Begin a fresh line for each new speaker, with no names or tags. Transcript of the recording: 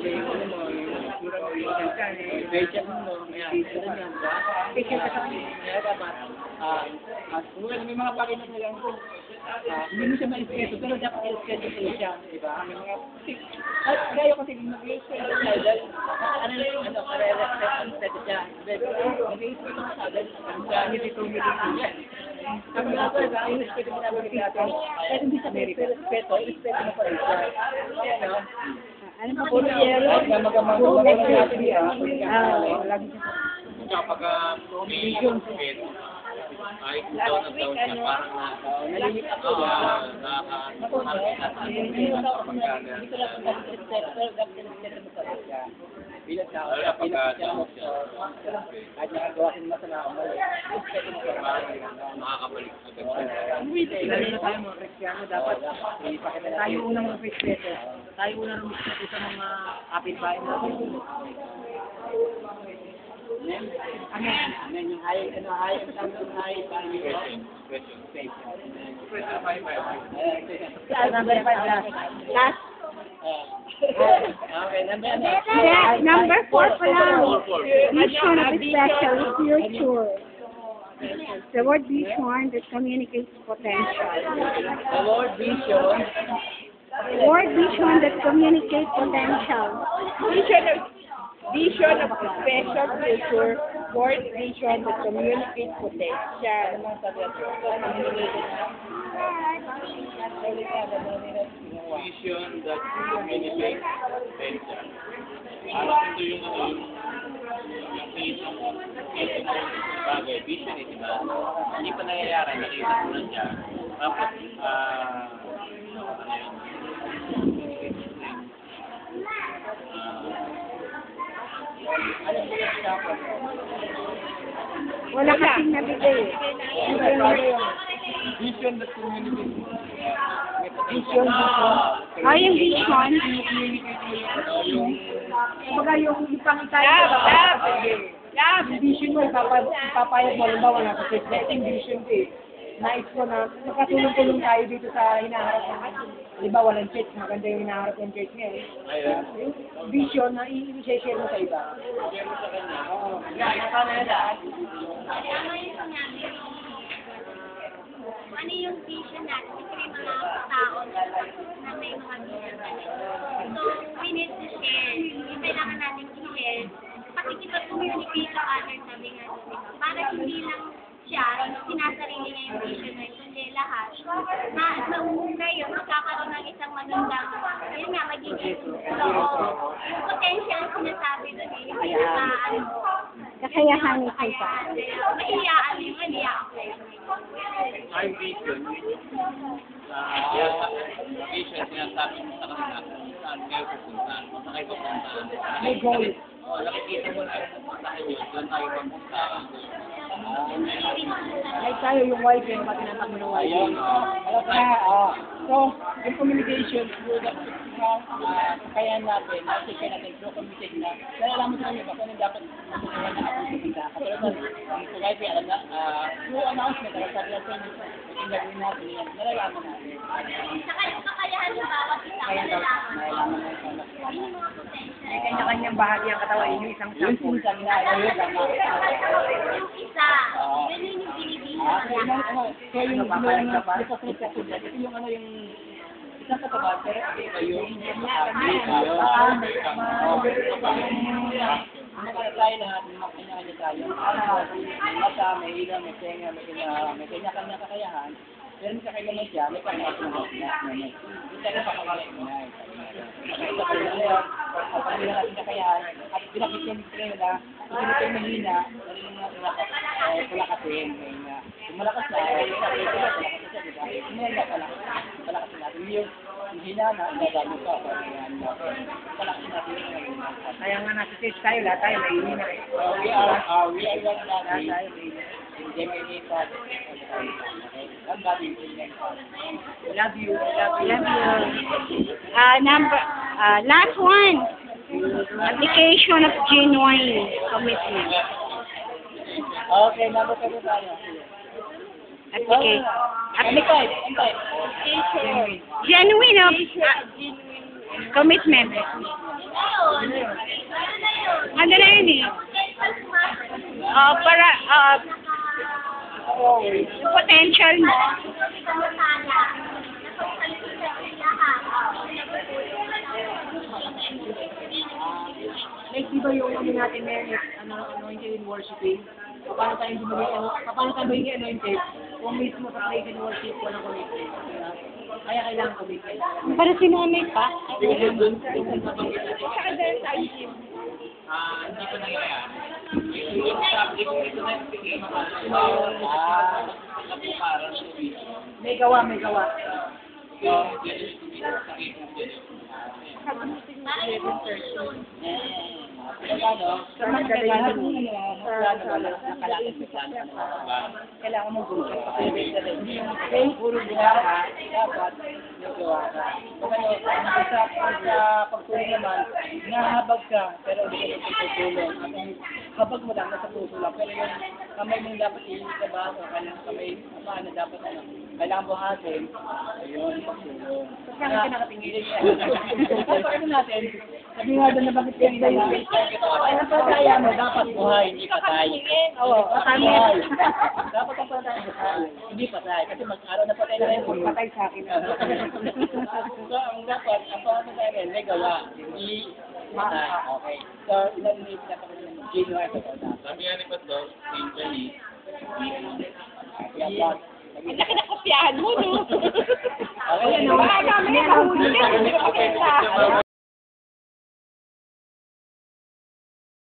yung ano mo, yung sura mo, yung kankan, yung budget mo, may ganun yan, ba? Kasi sa kanya, dapat, kung may mga pakinan na lang po, hindi mo siya ma-espresso, pero dapat i-espresso po siya, di ba? May mga, kaya kasi mag-espresso siya, dahil, kare-espresso siya, mag-espresso siya, dahil, hindi ito siya. Sabi nga po, yung respeto mo nabalik natin, pero hindi sa respeto mo pa rin siya. Ano pa po na yero? Magamang natin niya.
Kapag may respeto, ay down at down siya, parang
Nalilit ako ba? Hindi ko lang respeto, pero dapat respeto mo pa rin siya. Bilang tao, bilang siya mo. Kahit nakagawa sin masama ako mali. Respeto mo pa rin.
makakabalik agad.
Lalo na tayo mga Kristiyano, dapat tayo unang respeto. Tayo unang respeto sa mga kapitbahay natin. Amen. Yung hay, parang yung number 5 last. Okay,
Number 4 pa lang. Vision of special future. The word vision that communicates potential.
The word vision.
Word vision that communicates potential.
Vision of special future, word vision that communicates potential.
Vision that communicates potential. Parang ito yung bagay, vision eh, diba? Hindi pa nangyayari, nakita ko na siya. Tapos,
Wala kasing nabigay.
Vision that communicates.
Vision. Yung vision.
Kumbaga yung ipangitay ko yung vision mo, ipapayag mo, halimbawa na sa setting vision ko eh. Nais ko na magkatulong-tulong tayo dito sa hinaharap ng halimbawa walang church, maganda yung hinaharap ng church ngayon. Yung vision na i-share mo sa iba. Oo.
Ano yung vision natin? Kasi may mga tao na may mga vision natin. So, we need to share. Yung kailangan natin i-share. Pakikipag-communicate to others, sabi nga doon, diba? Para hindi lang siya, sinasarili niya yung vision na yun, kundi lahat. Na ngayon, magkakaroon ng isang magandang, yun nga, magiging, yung potential sinasabi doon eh, yung
Kakayahan ni Kaysa.
maiyaan yung
ang vision, vision sinasabi mo sa kanila kung saan kayo pupunta, kung saan kayo pupunta.
May goal.
Nakikita mo na yung pupuntahan yun, doon tayo pupunta.
Kahit tayo yung wife, yung mga tinatakbo ng wife. Alam ka na, so, yung communication through the kakayahan natin, share natin through communication na, kaya alam mo sa kanya ba kung ano dapat masusunod na kapag-punta. Katulad na, kung wife, alam na, through announcement, sabi natin, yung gagawin natin yan, nalalaman natin.
Saka yung kakayahan ng bawat isa.
Kaya nalalaman natin.
Yung mga potential.
Kanya-kanyang bahagi ang katawan, yung isang sample. Yung isang tama.
Yung isa. Yun yung binibilang.
So yung yung ano yung isang katawan, pero yung tayo lahat, kanya-kanya tayo. Mata, may ilaw, may tenga, may kanya-kanya kakayahan. Pero may kakailaman siya, may kanya-kanya. Hindi tayo pakakalainay. Ito pa rin ngayon, kapag nila natin kakayahan, at pinakita nila, kung ito yung mahina, narinig natin na palakasin. Kung malakas na, malakas na siya, diba? Kung mahina palakasin natin. Yung hina na, nagano ka, palakasin natin yung kaya nga nasa stage tayo, lahat tayo may hina eh. We are one body. Hindi may hina. One body. Love you.
Last one. Application of genuine commitment.
Okay, number 7 tayo.
Application. Genuine of commitment.
Ngayon,
yun eh. Yung potential mo.
Like, di ba yung ano natin ngayon, anointed in worshiping? Paano tayo hindi anointed? Kung mismo sa praise and worship, walang commitment. Diba? Kaya kailangan commitment.
Para sinamay pa.
Hindi pa nangyayari. Yung subject, ito na yung tingin parang
May gawa. Kailangan mo gumit. Puro ginawa, dapat may gawa ka. Sa pagtulong naman, nahabag ka, pero hindi ka tutulong. Habag mo lang, nasa puso lang. Pero yung kamay mong dapat iinit sa baso, kailangan kamay, paano dapat kailangan buhatin, ayun, pagtulong. Kaya ka nakatingin. Pagkakita natin, sabi nga doon na bakit kayo na ang pataya mo, dapat buhay, hindi patay. Oo, patay. Dapat ang patay, hindi patay. Kasi mag-araw na patay na rin, patay sa akin. So, ang dapat, ang patay rin, may gawa, hindi patay. Okay. So, ilan-ilan na kami ng genuine sa patay.
Sabi nga ni Pato, simply,
Ang laki na kopyahan mo, no?
Okay,
Baka namin nakahuli ka. Hindi ka makita.